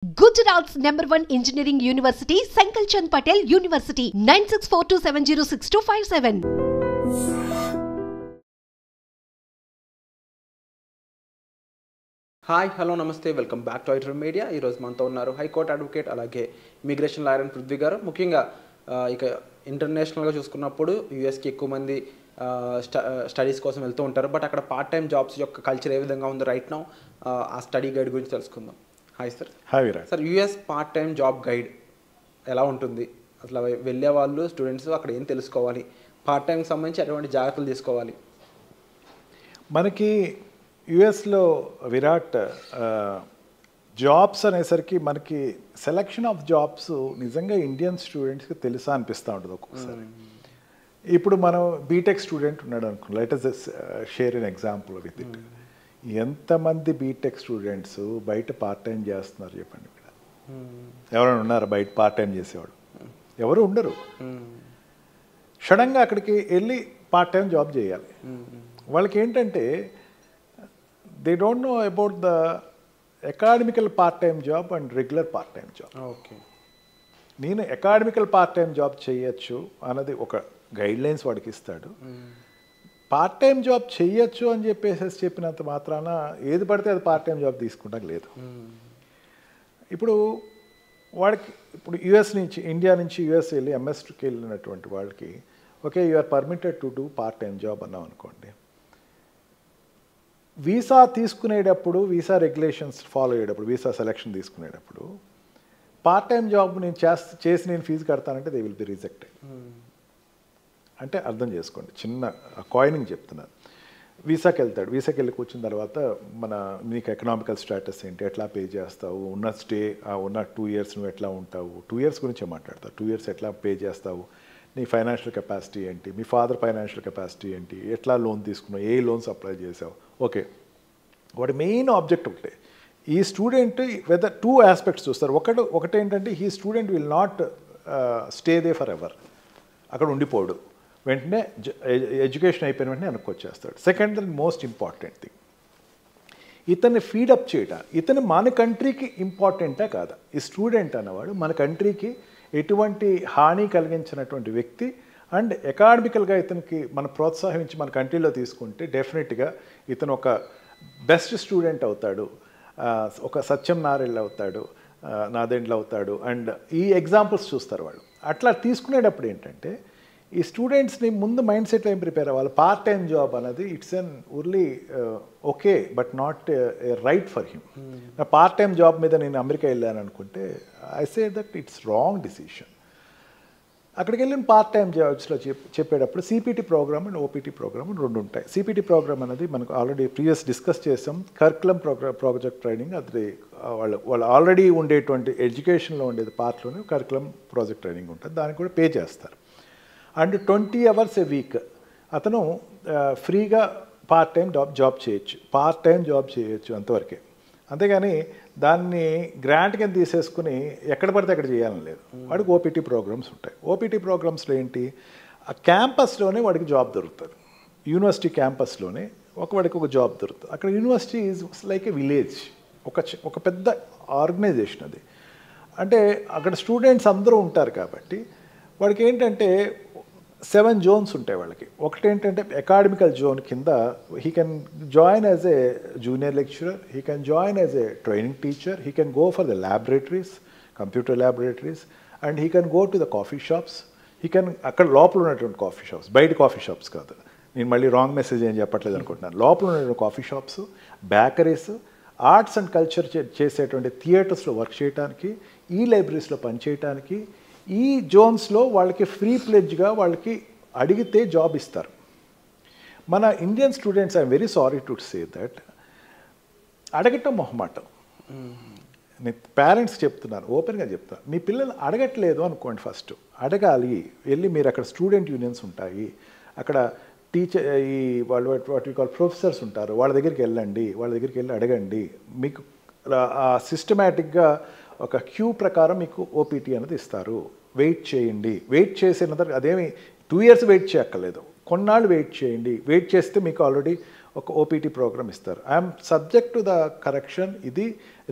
Gujarat's #1 engineering university, Sankal Chand Patel University, 9642706257. Hi hello నమస్తే welcome back to ఐటర్ media. ఈరోజు మనతో ఉన్నారు హైకోర్టు అడ్వకేట్ అలాగే immigration lawyer and Prithvi garu. ముఖ్యంగా ఇక ఇంటర్నేషనల్గా చూసుకున్నప్పుడు యూఎస్కి ఎక్కువ మంది స్టడీస్ కోసం వెళ్తూ ఉంటారు. బట్ అక్కడ పార్ట్ టైం జాబ్స్ యొక్క కల్చర్ ఏ విధంగా ఉందో రైట్ నౌ ఆ స్టడీ గైడ్ గురించి తెలుసుకుందాం. Hi sir. Hi Virat. Sir, US part time job guide ఎలా ఉంటుంది? అసలు వెళ్ళే వాళ్ళు స్టూడెంట్స్ అక్కడ ఏం తెలుసుకోవాలి, పార్ట్ టైంకి సంబంధించి ఎటువంటి జాగ్రత్తలు తీసుకోవాలి? మనకి యుఎస్లో విరాట్ జాబ్స్ అనేసరికి మనకి సెలెక్షన్ ఆఫ్ జాబ్స్ నిజంగా ఇండియన్ స్టూడెంట్స్కి తెలుసా అనిపిస్తూ ఉంటుంది ఒక్కొక్కసారి. ఇప్పుడు మనం బీటెక్ స్టూడెంట్ ఉన్నాడు అనుకో, let us share an example with it. ఎంతమంది బీటెక్ స్టూడెంట్స్ బయట పార్ట్ టైం చేస్తున్నారు చెప్పండి? ఇక్కడ ఎవరైనా ఉన్నారా బయట పార్ట్ టైం చేసేవాడు? ఎవరు ఉండరు. సడన్గా అక్కడికి వెళ్ళి పార్ట్ టైం జాబ్ చేయాలి. వాళ్ళకి ఏంటంటే they don't know about the academical part time job and regular part time job. Okay, నేను అకాడమికల్ పార్ట్ టైం జాబ్ చేయొచ్చు అన్నది ఒక గైడ్ లైన్స్ వాడికి ఇస్తాడు. పార్ట్ టైం జాబ్ చేయొచ్చు అని చెప్పినంత మాత్రాన ఏది పడితే అది పార్ట్ టైం జాబ్ తీసుకుంటాం లేదు. ఇప్పుడు వాడికి ఇప్పుడు యుఎస్ నుంచి ఇండియా నుంచి యుఎస్ వెళ్ళి ఎంఎస్కి వెళ్ళినటువంటి వాళ్ళకి okay you are permitted to do part time job అన్నాం అనుకోండి. వీసా తీసుకునేటప్పుడు వీసా రెగ్యులేషన్స్ ఫాలో అయ్యేటప్పుడు వీసా సెలెక్షన్ తీసుకునేటప్పుడు పార్ట్ టైం జాబ్ నేను చేసి నేను ఫీజు కడతానంటే దే విల్ బి రిజెక్టెడ్. అంటే అర్థం చేసుకోండి, చిన్న కాయినింగ్ చెప్తున్నాను. వీసాకి వెళ్తాడు, వీసాకి వెళ్ళి కూర్చున్న తర్వాత నీకు ఎకనామికల్ స్టేటస్ ఏంటి, ఎట్లా పే చేస్తావు, ఉన్న 2 years నువ్వు ఎట్లా ఉంటావు, 2 years గురించే మాట్లాడతావు, 2 years ఎట్లా పే చేస్తావు, నీ ఫైనాన్షియల్ కెపాసిటీ ఏంటి, మీ ఫాదర్ ఫైనాన్షియల్ కెపాసిటీ ఏంటి, ఎట్లా లోన్ తీసుకున్నావు, ఏ లోన్స్ అప్లై చేసావు. ఓకే, వాడి మెయిన్ ఆబ్జెక్ట్ ఒకటే. ఈ స్టూడెంట్ వెదర్ 2 aspects చూస్తారు. ఒకటేంటంటే ఈ student will not stay there for ever, అక్కడ ఉండిపోడు, వెంటనే ఎడ్యుకేషన్ అయిపోయిన వెంటనే వెనక్కొచ్చేస్తాడు. Second and most important thing, ఇతన్ని ఫీడప్ చేయటం. ఇతను మన కంట్రీకి ఇంపార్టెంటా కాదా? ఈ స్టూడెంట్ అన్నవాడు మన కంట్రీకి ఎటువంటి హాని కలిగించినటువంటి వ్యక్తి అండ్ అకాడమికల్గా ఇతనికి మన ప్రోత్సాహించి మన కంట్రీలో తీసుకుంటే డెఫినెట్గా ఇతను ఒక బెస్ట్ స్టూడెంట్ అవుతాడు, ఒక సత్యం నారెళ్ళు అవుతాడు, నాదెండ్లు అవుతాడు. అండ్ ఈ ఎగ్జాంపుల్స్ చూస్తారు వాళ్ళు. అట్లా తీసుకునేటప్పుడు ఏంటంటే ఈ స్టూడెంట్స్ని ముందు మైండ్ సెట్లో ఏం ప్రిపేర్ అవ్వాలి, పార్ట్ టైం జాబ్ అనేది it's an only okay but not right for him. నా పార్ట్ టైం జాబ్ మీద నేను అమెరికా వెళ్ళాను అనుకుంటే I say that it's wrong decision. అక్కడికి వెళ్ళిన పార్ట్ టైం జాబ్స్లో చెప్పేటప్పుడు CPT program and OPT program 2 ఉంటాయి. సిపిటి ప్రోగ్రామ్ అనేది మనకు ఆల్రెడీ ప్రీవియస్ డిస్కస్ చేసాం. కరికులం ప్రాజెక్ట్ ట్రైనింగ్, అది వాళ్ళు ఆల్రెడీ ఉండేటువంటి ఎడ్యుకేషన్లో ఉండేది పార్ట్లోనే కరికులం ప్రాజెక్ట్ ట్రైనింగ్ ఉంటుంది, దానికి కూడా పే చేస్తారు. అండ్ 20 hours a week అతను ఫ్రీగా పార్ట్ టైం జాబ్ చేయొచ్చు అంతవరకే. అంతేగాని దాన్ని గ్రాంట్ కింద తీసేసుకుని ఎక్కడ పడితే అక్కడ చేయాలని లేదు. వాడికి ఓపీటీ ప్రోగ్రామ్స్ ఉంటాయి. ఓపీటీ ప్రోగ్రామ్స్లో ఏంటి, ఆ క్యాంపస్లోనే వాడికి జాబ్ దొరుకుతుంది. యూనివర్సిటీ క్యాంపస్లోనే వాడికి ఒక జాబ్ దొరుకుతుంది. అక్కడ university is like A village, ఒక పెద్ద ఆర్గనైజేషన్ అది. అంటే అక్కడ స్టూడెంట్స్ అందరూ ఉంటారు కాబట్టి వాడికి ఏంటంటే 7 zones ఉంటాయి వాళ్ళకి. ఒకటేంటంటే అకాడమికల్ జోన్ కింద he can join as a junior lecturer, he can join as a training teacher, he can go for the laboratories, computer laboratories, and he can go to the coffee shops. He can అక్కడ లోపల ఉన్నటువంటి coffee shops, బయట coffee shops కాదు, నేను మళ్ళీ wrong message ఏం చెప్పట్లేదు అనుకుంటున్నాను. లోపల ఉన్నటువంటి coffee shops, bakeries, arts and culture చేసేటువంటి థియేటర్స్లో వర్క్ చేయడానికి, ఈ లైబ్రరీస్లో పనిచేయడానికి, ఈ జోన్స్లో వాళ్ళకి ఫ్రీ ప్లెడ్జ్గా వాళ్ళకి అడిగితే జాబ్ ఇస్తారు. మన Indian students I'm very sorry to say that అడగటం మొహమాటం. నేను పేరెంట్స్ చెప్తున్నాను, ఓపెన్గా చెప్తాను, మీ పిల్లలు అడగట్లేదు అనుకోండి, ఫస్ట్ అడగాలి. వెళ్ళి మీరు అక్కడ స్టూడెంట్ యూనియన్స్ ఉంటాయి, అక్కడ teacher what we call professors ఉంటారు, వాళ్ళ దగ్గరికి వెళ్ళండి, వాళ్ళ దగ్గరికి వెళ్ళి అడగండి. మీకు సిస్టమేటిక్గా ఒక క్యూ ప్రకారం మీకు ఓపీటీ అనేది ఇస్తారు. వెయిట్ చేయండి, వెయిట్ చేసిన తర్వాత అదేమి 2 years వెయిట్ చేయక్కర్లేదు, కొన్నాళ్ళు వెయిట్ చేయండి. వెయిట్ చేస్తే మీకు ఆల్రెడీ ఒక ఓపీటీ ప్రోగ్రామ్ ఇస్తారు. I'm subject to the correction. ఇది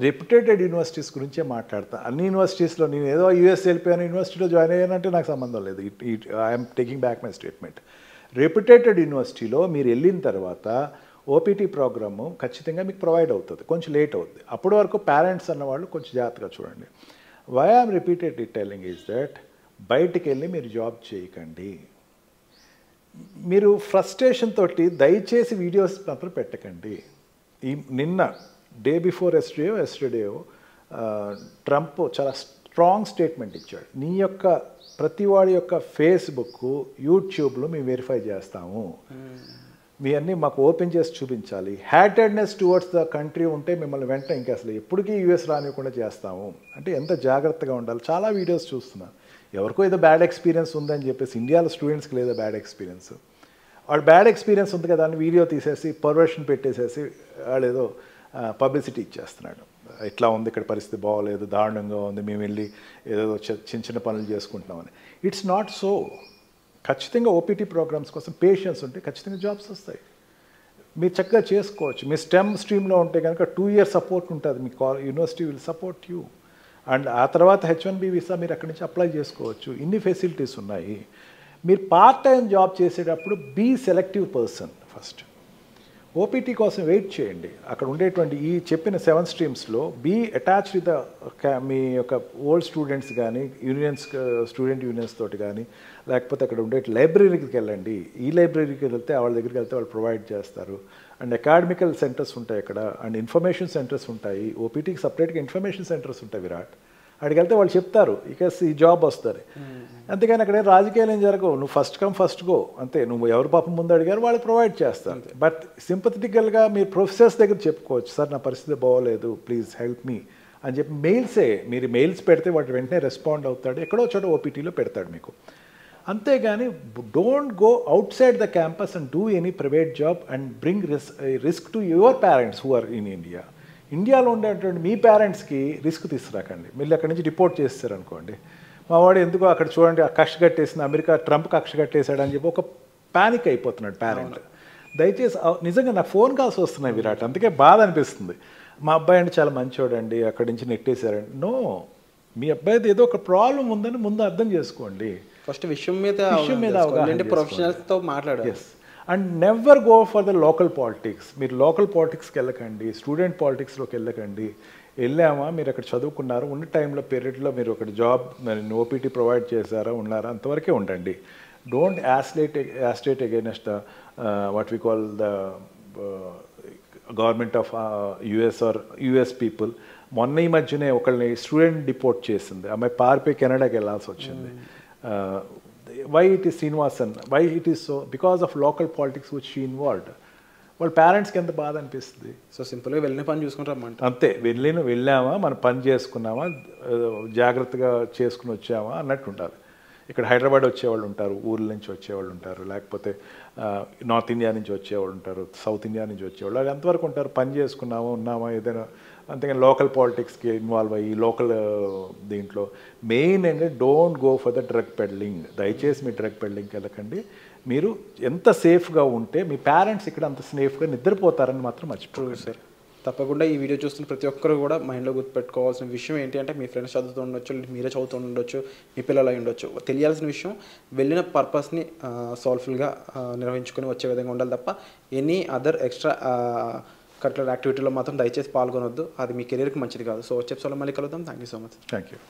రెప్యుటేటెడ్ యూనివర్సిటీస్ గురించే మాట్లాడతాను. అన్ని యూనివర్సిటీస్లో నేను ఏదో యూఎస్ వెళ్ళిపోయాను, యూనివర్సిటీలో జాయిన్ అయ్యానంటే నాకు సంబంధం లేదు. I'm taking back my statement. Reputed యూనివర్సిటీలో మీరు వెళ్ళిన తర్వాత ఓపీటీ ప్రోగ్రాము ఖచ్చితంగా మీకు ప్రొవైడ్ అవుతుంది. కొంచెం లేట్ అవుతుంది. అప్పటి వరకు పేరెంట్స్ అన్నవాళ్ళు కొంచెం జాగ్రత్తగా చూడండి. Why I'm repeatedly telling is that బయటికి వెళ్ళి మీరు జాబ్ చేయకండి. మీరు ఫ్రస్ట్రేషన్ తోటి దయచేసి వీడియోస్ మాత్రం పెట్టకండి. నిన్న డే బిఫోర్ ఎస్టర్డేయో ట్రంప్ చాలా స్ట్రాంగ్ స్టేట్మెంట్ ఇచ్చాడు. నీ యొక్క ప్రతి వాడి యొక్క ఫేస్బుక్, యూట్యూబ్లో మేము వెరిఫై చేస్తాము, మీ అన్నీ మాకు ఓపెన్ చేసి చూపించాలి. హ్యాటెడ్నెస్ టువర్డ్స్ ద కంట్రీ ఉంటే మిమ్మల్ని వెంటనే ఇంకా అసలు ఎప్పటికీ యూఎస్ రానివ్వకుండా చేస్తాము. అంటే ఎంత జాగ్రత్తగా ఉండాలి. చాలా వీడియోస్ చూస్తున్నాను. ఎవరికో ఏదో బ్యాడ్ ఎక్స్పీరియన్స్ ఉందని చెప్పేసి ఇండియాలో స్టూడెంట్స్కి లేదా బ్యాడ్ ఎక్స్పీరియన్స్, వాడు బ్యాడ్ ఎక్స్పీరియన్స్ ఉంది కదా అని వీడియో తీసేసి పర్వర్షన్ పెట్టేసేసి వాడు ఏదో పబ్లిసిటీ ఇచ్చేస్తున్నాడు. ఇట్లా ఉంది, ఇక్కడ పరిస్థితి బాగోలేదు, దారుణంగా ఉంది, మేము వెళ్ళి ఏదో చిన్న చిన్న పనులు చేసుకుంటున్నామని. It's not so. ఖచ్చితంగా ఓపీటీ ప్రోగ్రామ్స్ కోసం పేషెన్స్ ఉంటే ఖచ్చితంగా జాబ్స్ వస్తాయి. మీరు చక్కగా చేసుకోవచ్చు. మీ స్టెమ్ స్ట్రీమ్లో ఉంటే కనుక 2 years సపోర్ట్ ఉంటుంది. మీ university will support you. And ఆ తర్వాత H1B వీసా మీరు అక్కడి నుంచి అప్లై చేసుకోవచ్చు. ఇన్ని ఫెసిలిటీస్ ఉన్నాయి. మీరు పార్ట్ టైం జాబ్ చేసేటప్పుడు be selective person. First OPT కోసం వెయిట్ చేయండి. అక్కడ ఉండేటువంటి ఈ చెప్పిన 7 streamsలో బీ అటాచ్ విత్ మీ యొక్క ఓల్డ్ స్టూడెంట్స్ కానీ స్టూడెంట్ యూనియన్స్ తోటి కానీ, లేకపోతే అక్కడ ఉండే లైబ్రరీకి వెళ్ళండి. ఈ లైబ్రరీకి వెళ్తే వాళ్ళ దగ్గరికి వెళ్తే వాళ్ళు ప్రొవైడ్ చేస్తారు. అండ్ అకాడమికల్ సెంటర్స్ ఉంటాయి అక్కడ, అండ్ ఇన్ఫర్మేషన్ సెంటర్స్ ఉంటాయి. ఓపీటీకి సపరేట్గా ఇన్ఫర్మేషన్ సెంటర్స్ ఉంటాయి విరాట్. అక్కడికి వెళ్తే వాళ్ళు చెప్తారు ఇక ఈ జాబ్ వస్తుంది. అంతేగాని అక్కడ రాజకీయాలు ఏం జరగవు. నువ్వు ఫస్ట్ కమ్ ఫస్ట్ గో అంతే. నువ్వు ఎవరు పాపం ముందు అడిగారు వాళ్ళు ప్రొవైడ్ చేస్తారు. బట్ సింపథెటికల్గా మీరు ప్రొఫెసర్స్ దగ్గర చెప్పుకోవచ్చు, సార్ నా పరిస్థితి బాగోలేదు, ప్లీజ్ హెల్ప్ మీ అని చెప్పి మెయిల్సే. మీరు మెయిల్స్ పెడితే వాటి వెంటనే రెస్పాండ్ అవుతాడు. ఎక్కడో చోట ఓపీటీలో పెడతాడు మీకు. అంతేగాని don't go outside the campus and do any private job and bring risk to your parents who are in India. ఇండియాలో ఉండేటువంటి మీ పేరెంట్స్కి రిస్క్ తీసుకురాకండి. మళ్ళీ అక్కడి నుంచి రిపోర్ట్ చేస్తారనుకోండి, మా వాడు ఎందుకో అక్కడ చూడండి ఆ కక్ష కట్టేసింది, అమెరికా ట్రంప్ కక్ష కట్టేశాడు అని చెప్పి ఒక ప్యానిక్ అయిపోతున్నాడు పేరెంట్. దయచేసి నిజంగా నాకు ఫోన్ కాల్స్ వస్తున్నాయి విరాట్, అందుకే బాధ అనిపిస్తుంది. మా అబ్బాయి అంటే చాలా మంచివాడండి, అక్కడి నుంచి నెట్టేశారండి. నో, మీ అబ్బాయిది ఏదో ఒక ప్రాబ్లం ఉందని ముందు అర్థం చేసుకోండి. ఫస్ట్ విషయం మీద ప్రొఫెషనల్స్తో మాట్లాడాలి. Yes. And never go for the local politics. మీరు లోకల్ పాలిటిక్స్కి వెళ్ళకండి, స్టూడెంట్ పాలిటిక్స్లోకి వెళ్ళకండి. వెళ్ళామా, మీరు అక్కడ చదువుకున్నారు, ఉన్న టైంలో పీరియడ్లో మీరు అక్కడ జాబ్ ఓపీటీ ప్రొవైడ్ చేశారా, ఉన్నారా, అంతవరకే ఉండండి. Don't agitate against the what we call the government of US or US people. మొన్న ఈ మధ్యనే ఒకళ్ళని స్టూడెంట్ డిపోర్ట్ చేసింది, అమ్మాయి పారిపోయి కెనడాకి వెళ్ళాల్సి వచ్చింది. why it is Srinivasan, why it is so, because of local politics which she involved. వాళ్ళ పేరెంట్స్కి ఎంత బాధ అనిపిస్తుంది. సో సింపుల్గా వెళ్ళిన పని చూసుకుంటామంట అంతే. వెళ్ళామా, మనం పని చేసుకున్నామా, జాగ్రత్తగా చేసుకుని వచ్చామా అన్నట్టు ఉండాలి. ఇక్కడ హైదరాబాద్ వచ్చేవాళ్ళు ఉంటారు, ఊర్ల నుంచి వచ్చేవాళ్ళు ఉంటారు, లేకపోతే నార్త్ ఇండియా నుంచి వచ్చేవాళ్ళు ఉంటారు, సౌత్ ఇండియా నుంచి వచ్చేవాళ్ళు. అది ఎంతవరకు ఉంటారు, పని చేసుకున్నామా, ఉన్నామా, ఏదైనా. అంతేగాని లోకల్ పాలిటిక్స్కి ఇన్వాల్వ్ అయ్యి లోకల్ దీంట్లో మెయిన్ ఏంటంటే don't go for the drug peddling. దయచేసి మీ డ్రగ్ పెడ్లింగ్కి వెళ్ళకండి. మీరు ఎంత సేఫ్గా ఉంటే మీ పేరెంట్స్ ఇక్కడ అంత సేఫ్గా నిద్రపోతారని మాత్రం మర్చిపోరు సార్. తప్పకుండా ఈ వీడియో చూస్తున్న ప్రతి ఒక్కరు కూడా మైండ్లో గుర్తుపెట్టుకోవాల్సిన విషయం ఏంటి అంటే, మీ ఫ్రెండ్స్ చదువుతూ ఉండొచ్చు, మీరే చదువుతూ ఉండొచ్చు, మీ పిల్లలు అయి ఉండొచ్చు, తెలియాల్సిన విషయం వెళ్ళిన పర్పస్ని సాల్ఫుల్గా నిర్వహించుకొని వచ్చే విధంగా ఉండాలి తప్ప ఎనీ అదర్ ఎక్స్ట్రా కరికులర్ యాక్టివిటీలో మాత్రం దయచేసి పాల్గొనొద్దు. అది మీ కెరీర్కి మంచిది కాదు. సో వచ్చే ఎపిసోడ్లో మళ్ళీ కలుద్దాం. Thank you so much. Thank you.